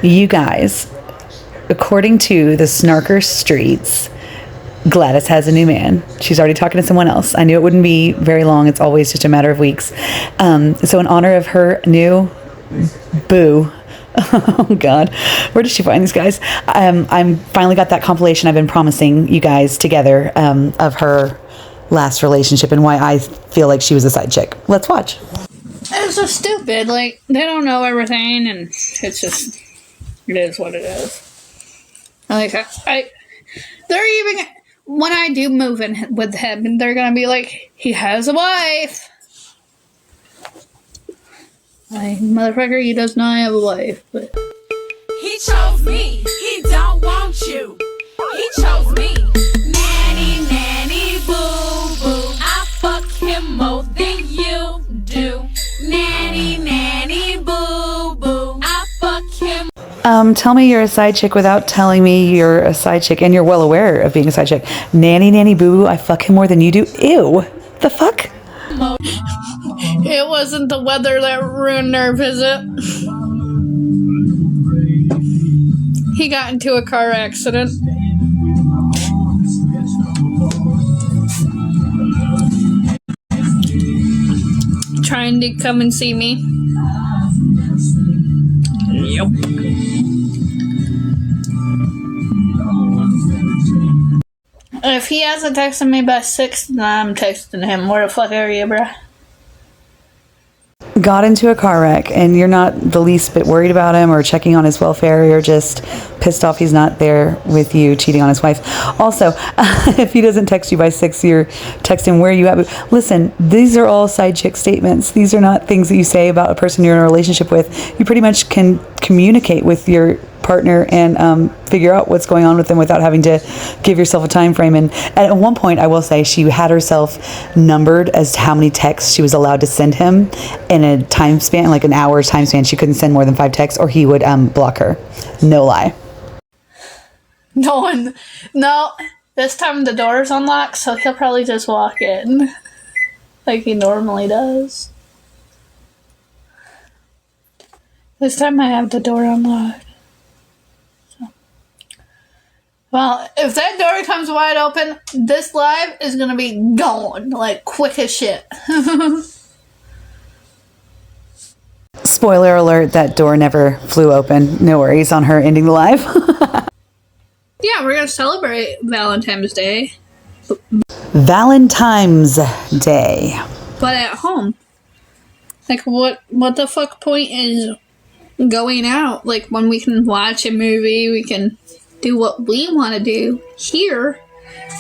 You guys, according to the Snarker Streets, Gladys has a new man. She's already talking to someone else. I knew it wouldn't be very long. It's always just a matter of weeks. So in honor of her new boo, oh God, where did she find these guys? I'm finally got that compilation I've been promising you guys together of her last relationship and why I feel like she was a side chick. Let's watch. It's so stupid. Like, they don't know everything, and it's just, it is what it is. Like, they're even, when I do move in with him, they're gonna be like, he has a wife. Like, motherfucker, he does not have a wife, but. He chose me, he don't want you. He chose me. Nanny, nanny, boo, boo. I fuck him more than you do. Nanny, nanny, boo, boo. I fuck him. Tell me you're a side chick without telling me you're a side chick, and you're well aware of being a side chick. Nanny, nanny, boo, boo, I fuck him more than you do. Ew. The fuck? It wasn't the weather that ruined our visit. He got into a car accident. Trying to come and see me. Yep. If he hasn't texted me by 6, then I'm texting him. Where the fuck are you, bruh? Got into a car wreck and you're not the least bit worried about him or checking on his welfare. You're just pissed off he's not there with you, cheating on his wife. Also, if he doesn't text you by 6, you're texting where you at. Listen, these are all side chick statements. These are not things that you say about a person you're in a relationship with. You pretty much can communicate with your partner and figure out what's going on with them without having to give yourself a time frame. And at one point, I will say, she had herself numbered as to how many texts she was allowed to send him in a time span, like an hour's time span. She couldn't send more than 5 texts or he would block her. No lie. No, this time the door's unlocked, so he'll probably just walk in like he normally does. This time I have the door unlocked. Well, if that door comes wide open, this live is going to be gone, like, quick as shit. Spoiler alert, that door never flew open. No worries on her ending the live. Yeah, we're going to celebrate Valentine's Day. Valentine's Day. But at home. Like, what the fuck point is going out? Like, when we can watch a movie, we can do what we want to do here,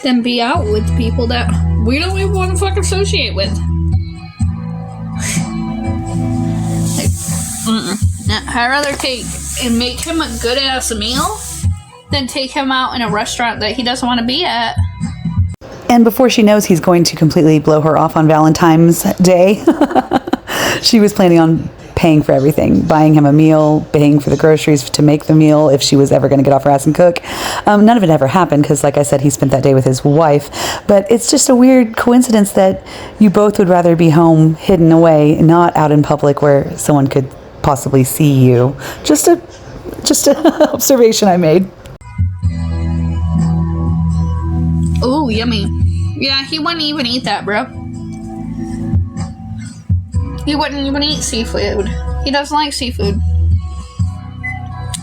then be out with people that we don't even want to fucking associate with. Like, I'd rather take and make him a good ass meal than take him out in a restaurant that he doesn't want to be at. And before she knows he's going to completely blow her off on Valentine's Day, she was planning on paying for everything, buying him a meal, paying for the groceries to make the meal if she was ever going to get off her ass and cook. None of it ever happened because, like I said, he spent that day with his wife. But it's just a weird coincidence that you both would rather be home, hidden away, not out in public where someone could possibly see you. Just a observation I made. Ooh, yummy. Yeah, he wouldn't even eat that, bro. He wouldn't even eat seafood. He doesn't like seafood.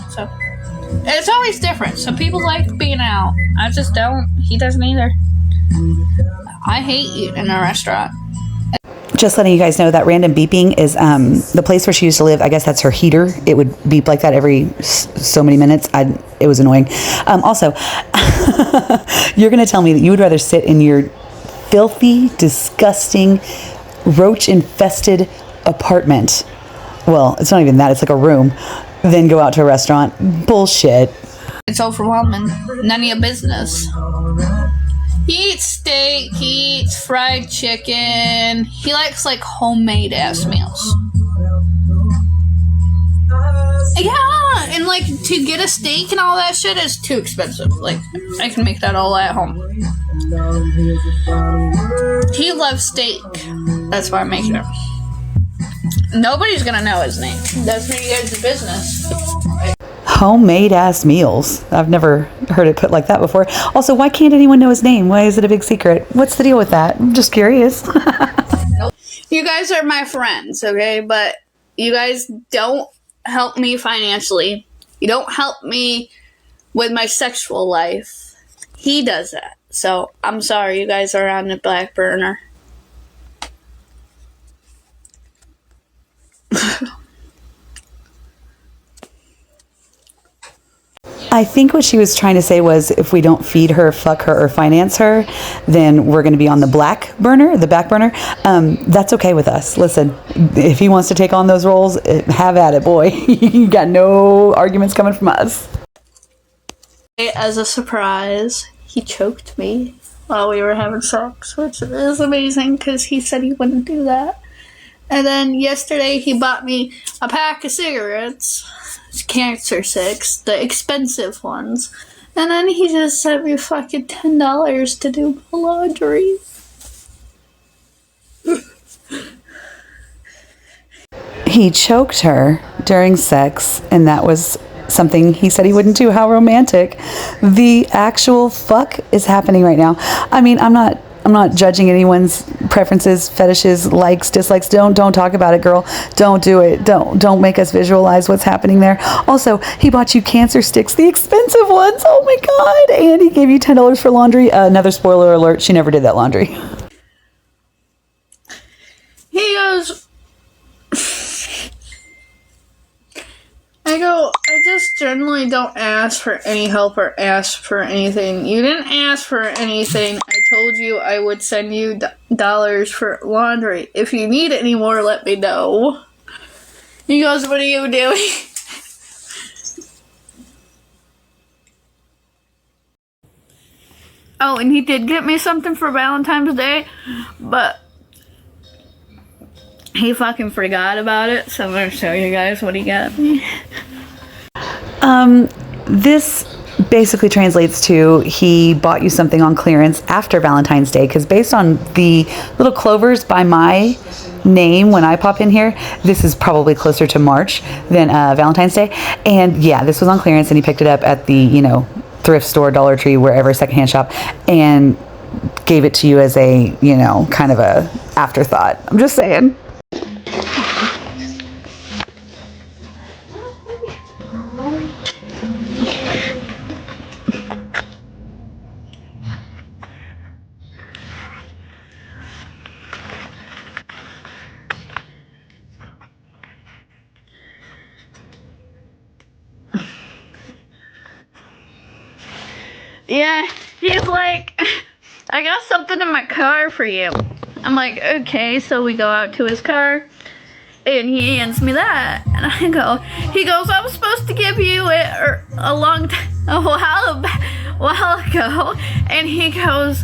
So, it's always different. Some people like being out. I just don't. He doesn't either. I hate eating in a restaurant. Just letting you guys know that random beeping is the place where she used to live. I guess that's her heater. It would beep like that every so many minutes. It was annoying. Also, you're going to tell me that you would rather sit in your filthy, disgusting, roach-infested apartment. Well, it's not even that. It's like a room. Then go out to a restaurant. Bullshit. It's overwhelming. None of your business. He eats steak. He eats fried chicken. He likes, like, homemade ass meals. Yeah, and, like, to get a steak and all that shit is too expensive. Like, I can make that all at home. He loves steak. That's why I'm making it. Nobody's gonna know his name. That's none of your guys' business. Homemade ass meals. I've never heard it put like that before. Also, why can't anyone know his name? Why is it a big secret? What's the deal with that? I'm just curious. You guys are my friends, okay? But you guys don't help me financially. You don't help me with my sexual life. He does that. So, I'm sorry, you guys are on the back burner. I think what she was trying to say was if we don't feed her, fuck her, or finance her, then we're going to be on the back burner. That's okay with us. Listen, if he wants to take on those roles, have at it, boy. You got no arguments coming from us. As a surprise, he choked me while we were having sex, which is amazing because he said he wouldn't do that. And then yesterday he bought me a pack of cigarettes, Cancer 6, the expensive ones. And then he just sent me fucking $10 to do my laundry. He choked her during sex, and that was something he said he wouldn't do. How romantic. The actual fuck is happening right now. I mean, I'm not judging anyone's preferences, fetishes, likes, dislikes. Don't talk about it, girl. Don't do it. Don't make us visualize what's happening there. Also, he bought you cancer sticks, the expensive ones. Oh my god. And he gave you $10 for laundry. Another spoiler alert, she never did that laundry. He goes, I just generally don't ask for any help or ask for anything. You didn't ask for anything. I told you I would send you dollars for laundry. If you need any more, let me know. He goes, what are you doing? Oh, and he did get me something for Valentine's Day, but he fucking forgot about it, so I'm gonna show you guys what he got me. This basically translates to he bought you something on clearance after Valentine's Day, because based on the little clovers by my name when I pop in here, this is probably closer to March than Valentine's Day. And yeah, this was on clearance and he picked it up at the, thrift store, Dollar Tree, wherever, secondhand shop, and gave it to you as a, kind of a afterthought. I'm just saying. Yeah, he's like, I got something in my car for you. I'm like, okay, so we go out to his car, and he hands me that, and he goes, I was supposed to give you it a while ago, and he goes,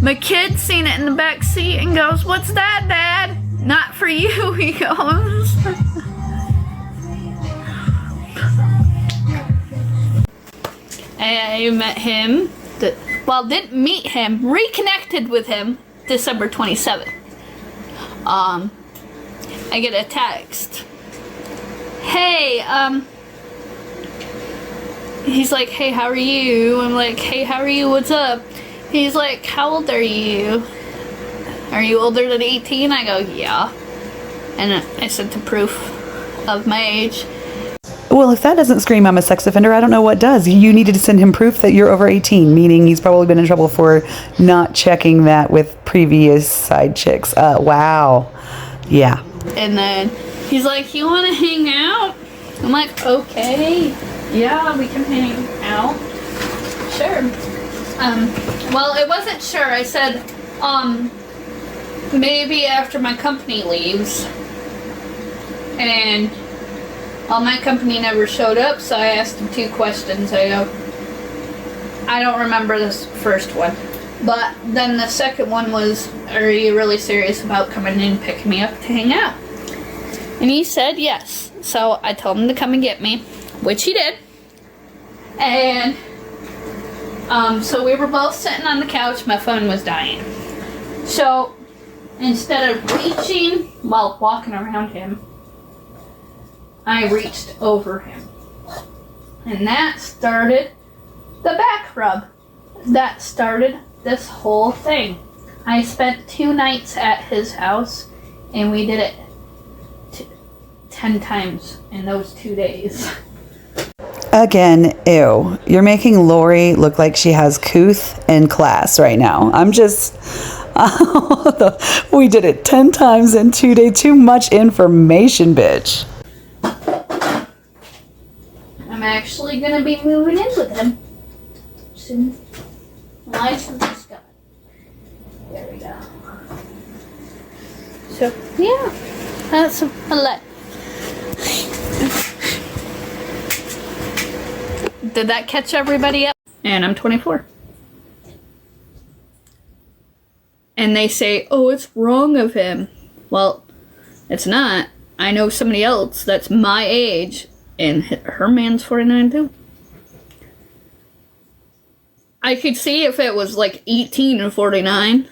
my kid seen it in the back seat and goes, what's that, Dad? Not for you, he goes. I met him, didn't meet him, reconnected with him December 27th. I get a text. Hey, he's like, hey, how are you? I'm like, hey, how are you? What's up? He's like, how old are you? Are you older than 18? I go, yeah. And I sent the proof of my age. Well, if that doesn't scream I'm a sex offender, I don't know what does. You needed to send him proof that you're over 18, meaning he's probably been in trouble for not checking that with previous side chicks. Wow. Yeah. And then he's like, you want to hang out? I'm like, okay. Yeah, we can hang out. Sure. Well, it wasn't sure. I said, maybe after my company leaves. And my company never showed up, so I asked him 2 questions. I go, I don't remember this first one. But then the second one was, are you really serious about coming in and picking me up to hang out? And he said yes. So I told him to come and get me, which he did. And so we were both sitting on the couch. My phone was dying. So instead of reaching while walking around him, I reached over him. And that started the back rub. That started this whole thing. I spent 2 nights at his house, and we did it 10 times in those 2 days. Again, ew. You're making Lori look like she has couth in class right now. I'm just... we did it 10 times in 2 days. Too much information, bitch. I'm actually going to be moving in with him soon. License is gone. There we go. So, yeah. That's a lot. Did that catch everybody up? And I'm 24. And they say, oh, it's wrong of him. Well, it's not. I know somebody else that's my age, and her man's 49 too. I could see if it was like 18 or 49.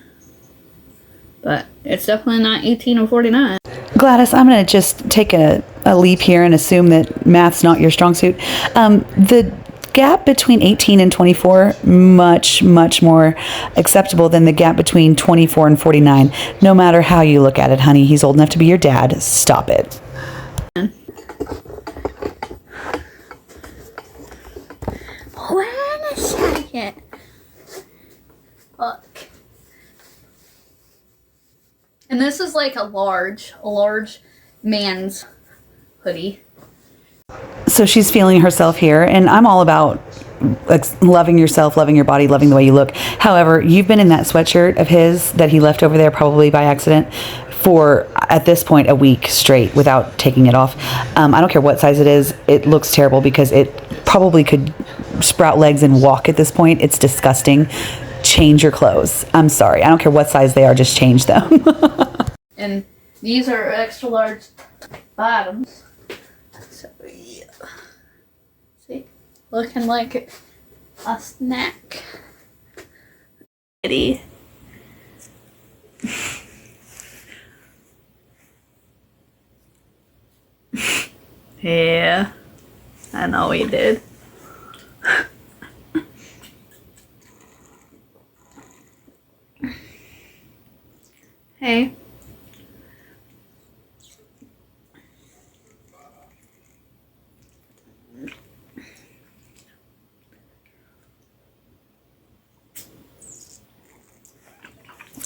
But it's definitely not 18 or 49. Gladys, I'm going to just take a leap here and assume that math's not your strong suit. The gap between 18 and 24, much, much more acceptable than the gap between 24 and 49. No matter how you look at it, honey, he's old enough to be your dad. Stop it. Wait a second. Look. And this is like a large man's hoodie. So she's feeling herself here, and I'm all about loving yourself, loving your body, loving the way you look. However, you've been in that sweatshirt of his that he left over there probably by accident for, at this point, a week straight without taking it off. I don't care what size it is. It looks terrible because it probably could sprout legs and walk at this point. It's disgusting. Change your clothes. I'm sorry. I don't care what size they are. Just change them. And these are extra large bottoms. So, yeah. See? Looking like a snack. Kitty. Yeah. I know he did. Hey.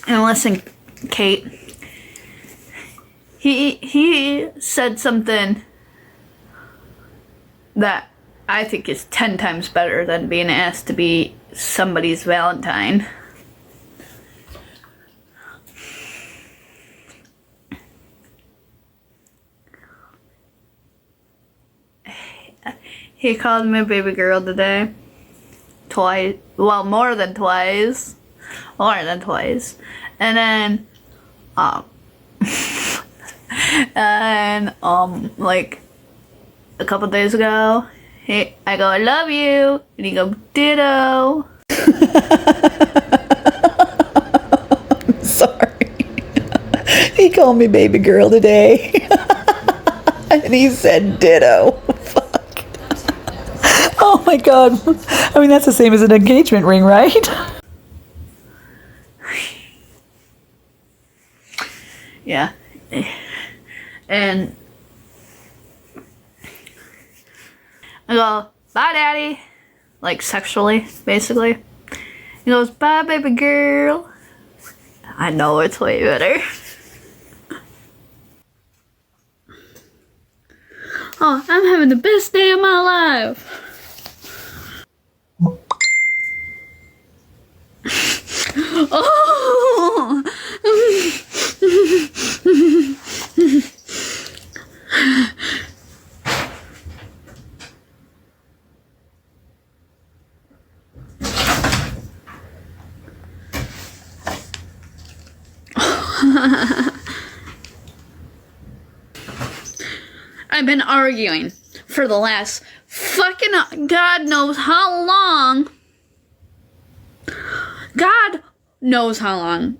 And listen, Kate. He said something that I think is 10 times better than being asked to be somebody's Valentine. He called me baby girl today. Twice. Well, more than twice. And then, like a couple days ago, I go, I love you. And he go, ditto. I'm sorry. He called me baby girl today. And he said ditto. Fuck. Oh my God. I mean, that's the same as an engagement ring, right? Yeah. And I go, bye, daddy. Like, sexually, basically. He goes, bye, baby girl. I know it's way better. Oh, I'm having the best day of my life. Oh! I've been arguing for the last fucking God knows how long. God knows how long.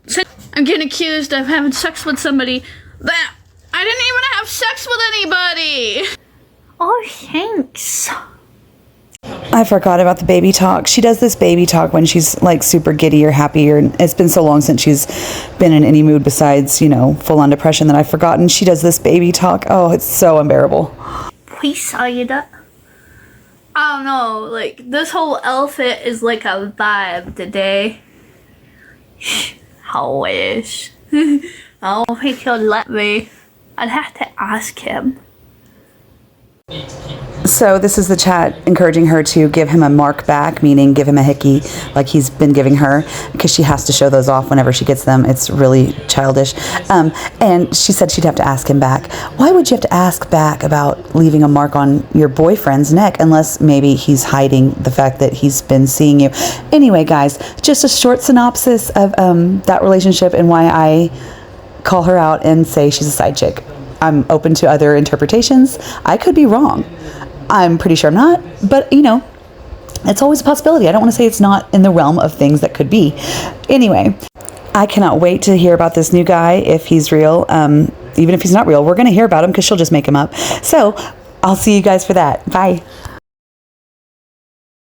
I'm getting accused of having sex with somebody that I didn't even have sex with anybody. Oh, thanks. I forgot about the baby talk. She does this baby talk when she's like super giddy or happy, or it's been so long since she's been in any mood besides, you know, full on depression that I've forgotten. She does this baby talk. Oh, it's so unbearable. Please say that. I don't know, like, this whole outfit is like a vibe today. I wish. I don't think he'll let me. I'd have to ask him. So this is the chat encouraging her to give him a mark back, meaning give him a hickey like he's been giving her, because she has to show those off whenever she gets them. It's really childish. And she said she'd have to ask him back. Why would you have to ask back about leaving a mark on your boyfriend's neck, unless maybe he's hiding the fact that he's been seeing you? Anyway, guys, just a short synopsis of that relationship and why I call her out and say she's a side chick. I'm open to other interpretations. I could be wrong. I'm pretty sure I'm not, but you know, it's always a possibility. I don't want to say it's not in the realm of things that could be. Anyway, I cannot wait to hear about this new guy, if he's real. Even if he's not real, we're going to hear about him because she'll just make him up. So I'll see you guys for that. Bye.